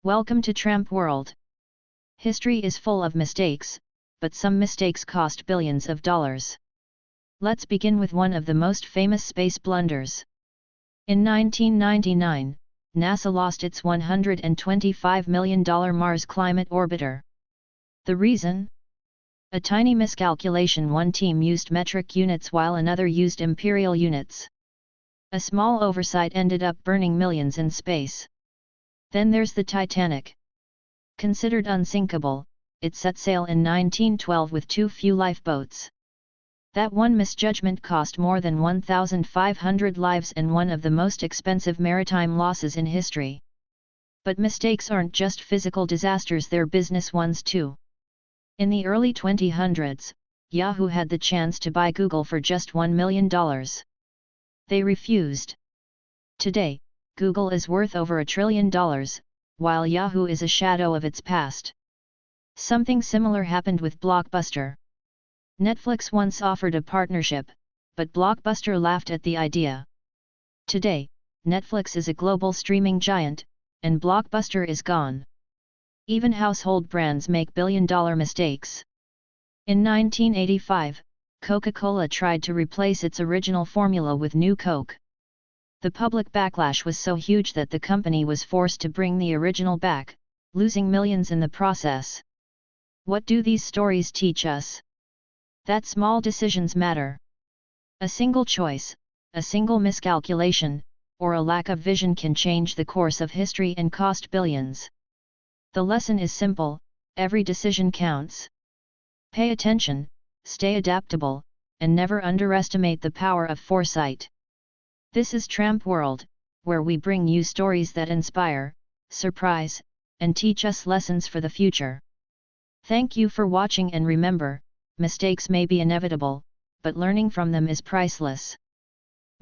Welcome to TrampWorld. History is full of mistakes, but some mistakes cost billions of dollars. Let's begin with one of the most famous space blunders. In 1999, NASA lost its $125 million Mars Climate Orbiter. The reason? A tiny miscalculation. One team used metric units while another used imperial units. A small oversight ended up burning millions in space. Then there's the Titanic. Considered unsinkable, it set sail in 1912 with too few lifeboats. That one misjudgment cost more than 1,500 lives and one of the most expensive maritime losses in history. But mistakes aren't just physical disasters, they're business ones too. In the early 2000s, Yahoo had the chance to buy Google for just $1 million. They refused. Today, Google is worth over $1 trillion, while Yahoo is a shadow of its past. Something similar happened with Blockbuster. Netflix once offered a partnership, but Blockbuster laughed at the idea. Today, Netflix is a global streaming giant, and Blockbuster is gone. Even household brands make billion-dollar mistakes. In 1985, Coca Cola tried to replace its original formula with New Coke. The public backlash was so huge that the company was forced to bring the original back, losing millions in the process. What do these stories teach us? That small decisions matter. A single choice, a single miscalculation, or a lack of vision can change the course of history and cost billions. The lesson is simple: every decision counts. Pay attention, stay adaptable, and never underestimate the power of foresight. This is TrampWorld, where we bring you stories that inspire, surprise, and teach us lessons for the future. Thank you for watching, and remember, mistakes may be inevitable, but learning from them is priceless.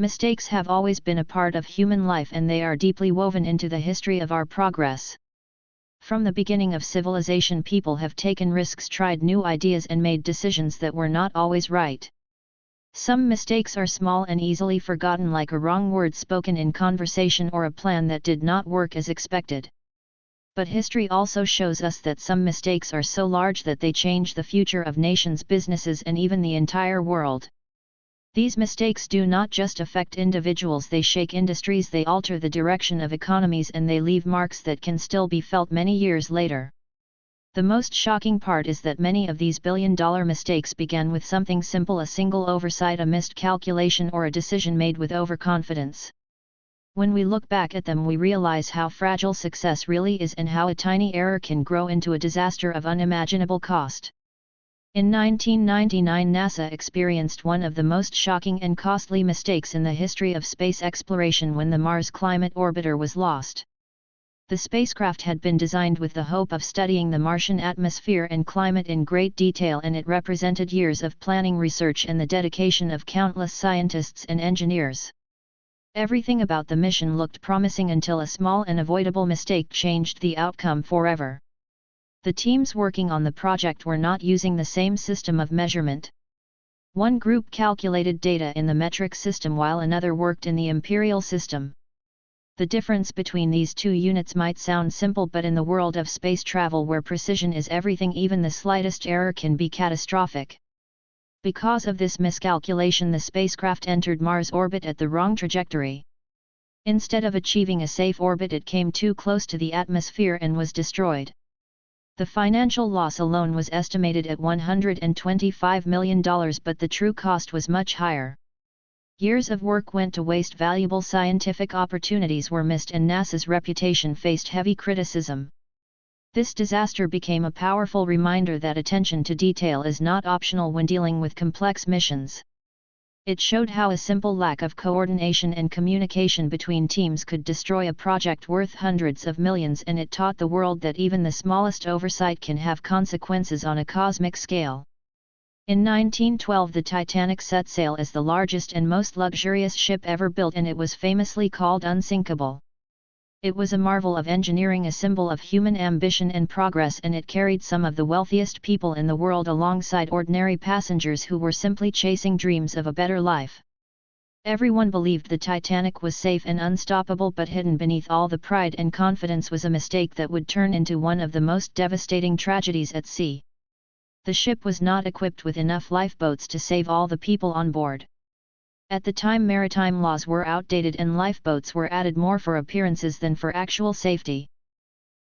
Mistakes have always been a part of human life, and they are deeply woven into the history of our progress. From the beginning of civilization, people have taken risks, tried new ideas, and made decisions that were not always right. Some mistakes are small and easily forgotten, like a wrong word spoken in conversation or a plan that did not work as expected. But history also shows us that some mistakes are so large that they change the future of nations, businesses, and even the entire world. These mistakes do not just affect individuals, they shake industries, they alter the direction of economies, and they leave marks that can still be felt many years later. The most shocking part is that many of these billion-dollar mistakes began with something simple: a single oversight, a missed calculation, or a decision made with overconfidence. When we look back at them, we realize how fragile success really is and how a tiny error can grow into a disaster of unimaginable cost. In 1999, NASA experienced one of the most shocking and costly mistakes in the history of space exploration when the Mars Climate Orbiter was lost. The spacecraft had been designed with the hope of studying the Martian atmosphere and climate in great detail, and it represented years of planning, research, and the dedication of countless scientists and engineers. Everything about the mission looked promising until a small and avoidable mistake changed the outcome forever. The teams working on the project were not using the same system of measurement. One group calculated data in the metric system while another worked in the imperial system. The difference between these two units might sound simple, but in the world of space travel, where precision is everything, even the slightest error can be catastrophic. Because of this miscalculation, the spacecraft entered Mars orbit at the wrong trajectory. Instead of achieving a safe orbit, it came too close to the atmosphere and was destroyed. The financial loss alone was estimated at $125 million, but the true cost was much higher. Years of work went to waste, valuable scientific opportunities were missed, and NASA's reputation faced heavy criticism. This disaster became a powerful reminder that attention to detail is not optional when dealing with complex missions. It showed how a simple lack of coordination and communication between teams could destroy a project worth hundreds of millions, and it taught the world that even the smallest oversight can have consequences on a cosmic scale. In 1912, the Titanic set sail as the largest and most luxurious ship ever built, and it was famously called unsinkable. It was a marvel of engineering, a symbol of human ambition and progress, and it carried some of the wealthiest people in the world alongside ordinary passengers who were simply chasing dreams of a better life. Everyone believed the Titanic was safe and unstoppable, but hidden beneath all the pride and confidence was a mistake that would turn into one of the most devastating tragedies at sea. The ship was not equipped with enough lifeboats to save all the people on board. At the time, maritime laws were outdated and lifeboats were added more for appearances than for actual safety.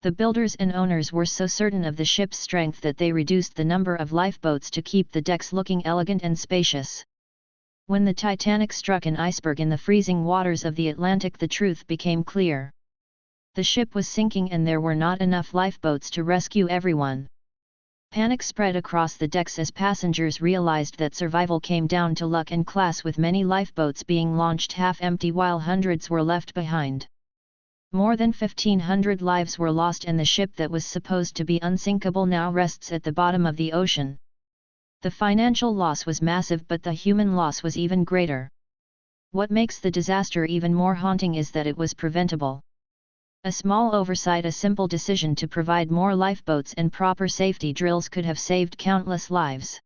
The builders and owners were so certain of the ship's strength that they reduced the number of lifeboats to keep the decks looking elegant and spacious. When the Titanic struck an iceberg in the freezing waters of the Atlantic, the truth became clear. The ship was sinking and there were not enough lifeboats to rescue everyone. Panic spread across the decks as passengers realized that survival came down to luck and class, with many lifeboats being launched half-empty while hundreds were left behind. More than 1,500 lives were lost, and the ship that was supposed to be unsinkable now rests at the bottom of the ocean. The financial loss was massive, but the human loss was even greater. What makes the disaster even more haunting is that it was preventable. A small oversight, a simple decision to provide more lifeboats and proper safety drills could have saved countless lives.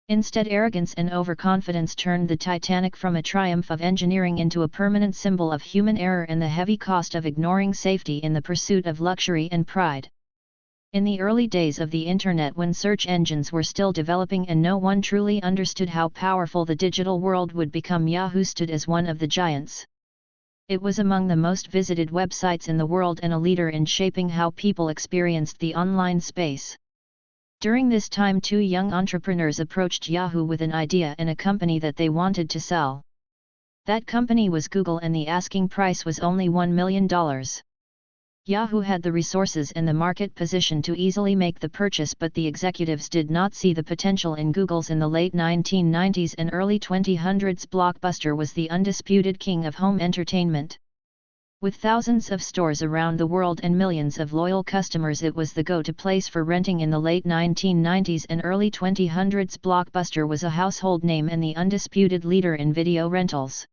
Instead, arrogance and overconfidence turned the Titanic from a triumph of engineering into a permanent symbol of human error and the heavy cost of ignoring safety in the pursuit of luxury and pride. In the early days of the Internet, when search engines were still developing and no one truly understood how powerful the digital world would become, Yahoo stood as one of the giants. It was among the most visited websites in the world and a leader in shaping how people experienced the online space. During this time, two young entrepreneurs approached Yahoo with an idea and a company that they wanted to sell. That company was Google, and the asking price was only $1 million. Yahoo had the resources and the market position to easily make the purchase, but the executives did not see the potential in Google's. In the late 1990s and early 2000s, Blockbuster was the undisputed king of home entertainment. With thousands of stores around the world and millions of loyal customers, it was the go-to place for renting. In the late 1990s and early 2000s, Blockbuster was a household name and the undisputed leader in video rentals.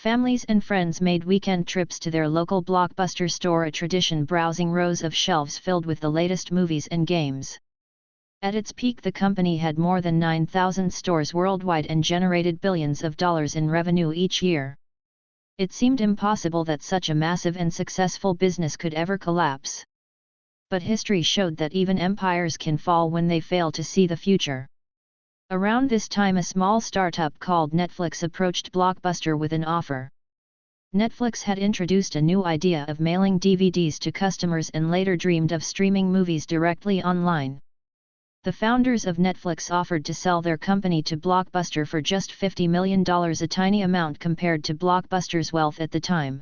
Families and friends made weekend trips to their local Blockbuster store a tradition, browsing rows of shelves filled with the latest movies and games. At its peak, the company had more than 9,000 stores worldwide and generated billions of dollars in revenue each year. It seemed impossible that such a massive and successful business could ever collapse. But history showed that even empires can fall when they fail to see the future. Around this time, a small startup called Netflix approached Blockbuster with an offer. Netflix had introduced a new idea of mailing DVDs to customers and later dreamed of streaming movies directly online. The founders of Netflix offered to sell their company to Blockbuster for just $50 million, a tiny amount compared to Blockbuster's wealth at the time.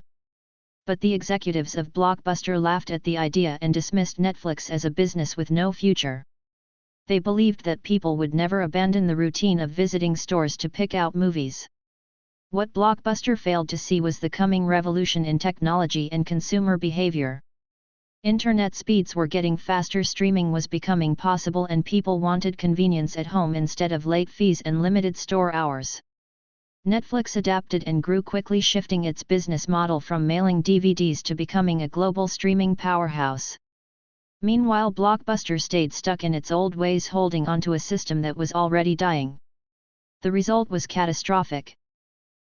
But the executives of Blockbuster laughed at the idea and dismissed Netflix as a business with no future. They believed that people would never abandon the routine of visiting stores to pick out movies. What Blockbuster failed to see was the coming revolution in technology and consumer behavior. Internet speeds were getting faster, streaming was becoming possible, and people wanted convenience at home instead of late fees and limited store hours. Netflix adapted and grew quickly, shifting its business model from mailing DVDs to becoming a global streaming powerhouse. Meanwhile, Blockbuster stayed stuck in its old ways, holding onto a system that was already dying. The result was catastrophic.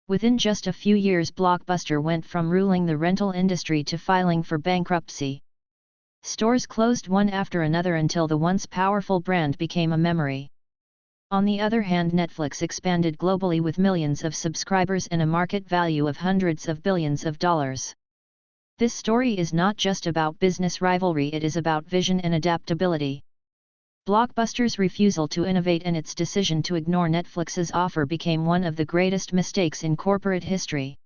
Within just a few years, Blockbuster went from ruling the rental industry to filing for bankruptcy. Stores closed one after another until the once powerful brand became a memory. On the other hand, Netflix expanded globally with millions of subscribers and a market value of hundreds of billions of dollars. This story is not just about business rivalry, it is about vision and adaptability. Blockbuster's refusal to innovate and its decision to ignore Netflix's offer became one of the greatest mistakes in corporate history.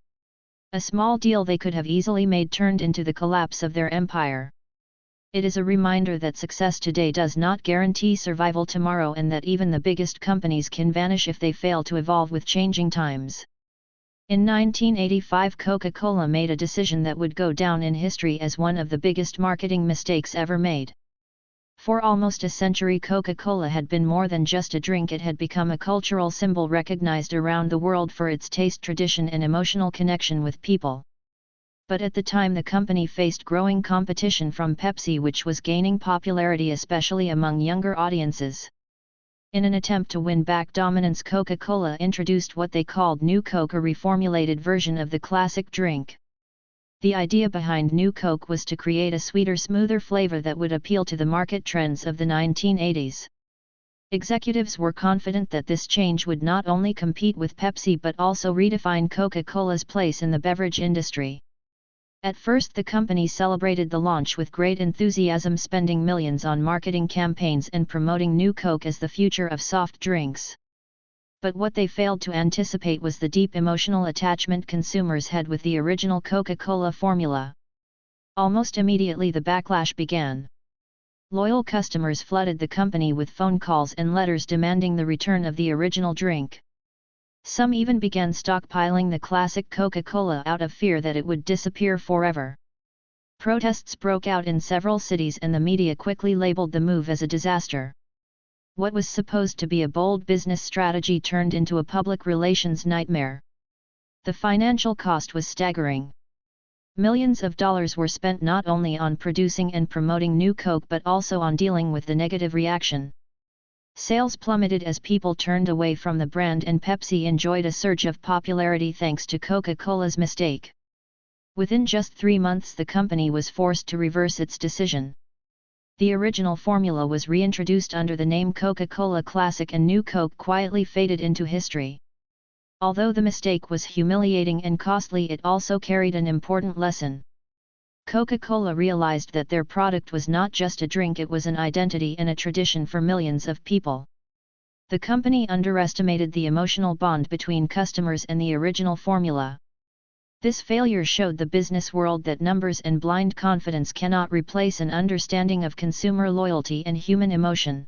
A small deal they could have easily made turned into the collapse of their empire. It is a reminder that success today does not guarantee survival tomorrow, and that even the biggest companies can vanish if they fail to evolve with changing times. In 1985, Coca Cola made a decision that would go down in history as one of the biggest marketing mistakes ever made. For almost a century, Coca Cola had been more than just a drink. It had become a cultural symbol recognized around the world for its taste, tradition, and emotional connection with people. But at the time, the company faced growing competition from Pepsi, which was gaining popularity especially among younger audiences. In an attempt to win back dominance, Coca Cola introduced what they called New Coke, a reformulated version of the classic drink. The idea behind New Coke was to create a sweeter, smoother flavor that would appeal to the market trends of the 1980s. Executives were confident that this change would not only compete with Pepsi but also redefine Coca-Cola's place in the beverage industry. At first, the company celebrated the launch with great enthusiasm, spending millions on marketing campaigns and promoting New Coke as the future of soft drinks. But what they failed to anticipate was the deep emotional attachment consumers had with the original Coca-Cola formula. Almost immediately, the backlash began. Loyal customers flooded the company with phone calls and letters demanding the return of the original drink. Some even began stockpiling the classic Coca-Cola out of fear that it would disappear forever. Protests broke out in several cities and the media quickly labeled the move as a disaster. What was supposed to be a bold business strategy turned into a public relations nightmare. The financial cost was staggering. Millions of dollars were spent not only on producing and promoting New Coke but also on dealing with the negative reaction. Sales plummeted as people turned away from the brand, and Pepsi enjoyed a surge of popularity thanks to Coca-Cola's mistake. Within just 3 months, the company was forced to reverse its decision. The original formula was reintroduced under the name Coca-Cola Classic, and New Coke quietly faded into history. Although the mistake was humiliating and costly, it also carried an important lesson. Coca-Cola realized that their product was not just a drink, it was an identity and a tradition for millions of people. The company underestimated the emotional bond between customers and the original formula. This failure showed the business world that numbers and blind confidence cannot replace an understanding of consumer loyalty and human emotion.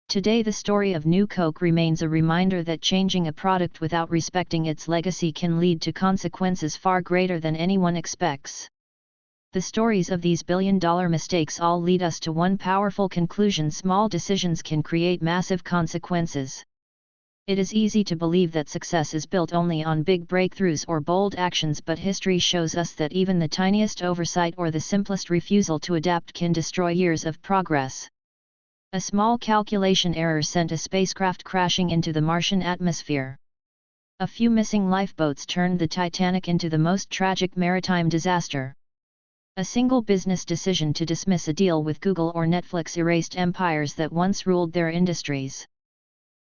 Today, the story of New Coke remains a reminder that changing a product without respecting its legacy can lead to consequences far greater than anyone expects. The stories of these billion-dollar mistakes all lead us to one powerful conclusion: small decisions can create massive consequences. It is easy to believe that success is built only on big breakthroughs or bold actions, but history shows us that even the tiniest oversight or the simplest refusal to adapt can destroy years of progress. A small calculation error sent a spacecraft crashing into the Martian atmosphere. A few missing lifeboats turned the Titanic into the most tragic maritime disaster. A single business decision to dismiss a deal with Google or Netflix erased empires that once ruled their industries.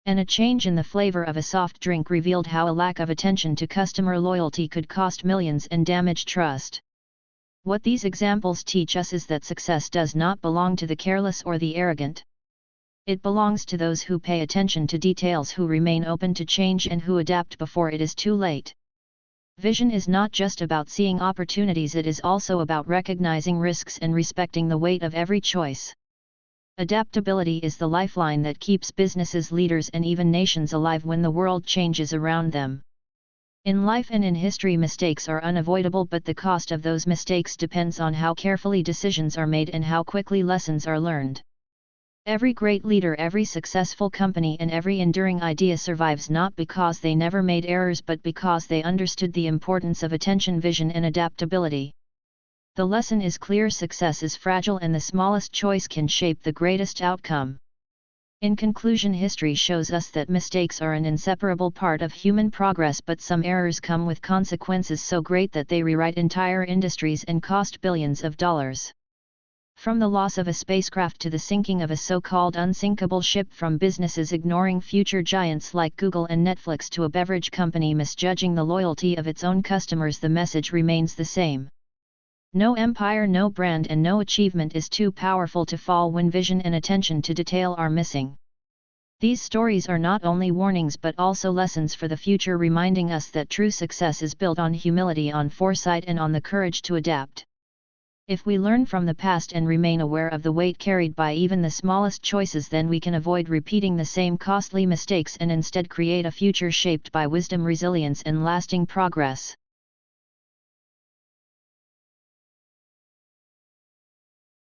And a change in the flavor of a soft drink revealed how a lack of attention to customer loyalty could cost millions and damage trust. What these examples teach us is that success does not belong to the careless or the arrogant. It belongs to those who pay attention to details, who remain open to change, and who adapt before it is too late. Vision is not just about seeing opportunities, it is also about recognizing risks and respecting the weight of every choice. Adaptability is the lifeline that keeps businesses, leaders, and even nations alive when the world changes around them. In life and in history, mistakes are unavoidable, but the cost of those mistakes depends on how carefully decisions are made and how quickly lessons are learned. Every great leader, every successful company, and every enduring idea survives not because they never made errors but because they understood the importance of attention, vision, and adaptability. The lesson is clear: success is fragile and the smallest choice can shape the greatest outcome. In conclusion, history shows us that mistakes are an inseparable part of human progress, but some errors come with consequences so great that they rewrite entire industries and cost billions of dollars. From the loss of a spacecraft to the sinking of a so-called unsinkable ship, from businesses ignoring future giants like Google and Netflix to a beverage company misjudging the loyalty of its own customers, the message remains the same. No empire, no brand, and no achievement is too powerful to fall when vision and attention to detail are missing. These stories are not only warnings but also lessons for the future, reminding us that true success is built on humility, on foresight, and on the courage to adapt. If we learn from the past and remain aware of the weight carried by even the smallest choices, then we can avoid repeating the same costly mistakes and instead create a future shaped by wisdom, resilience, and lasting progress.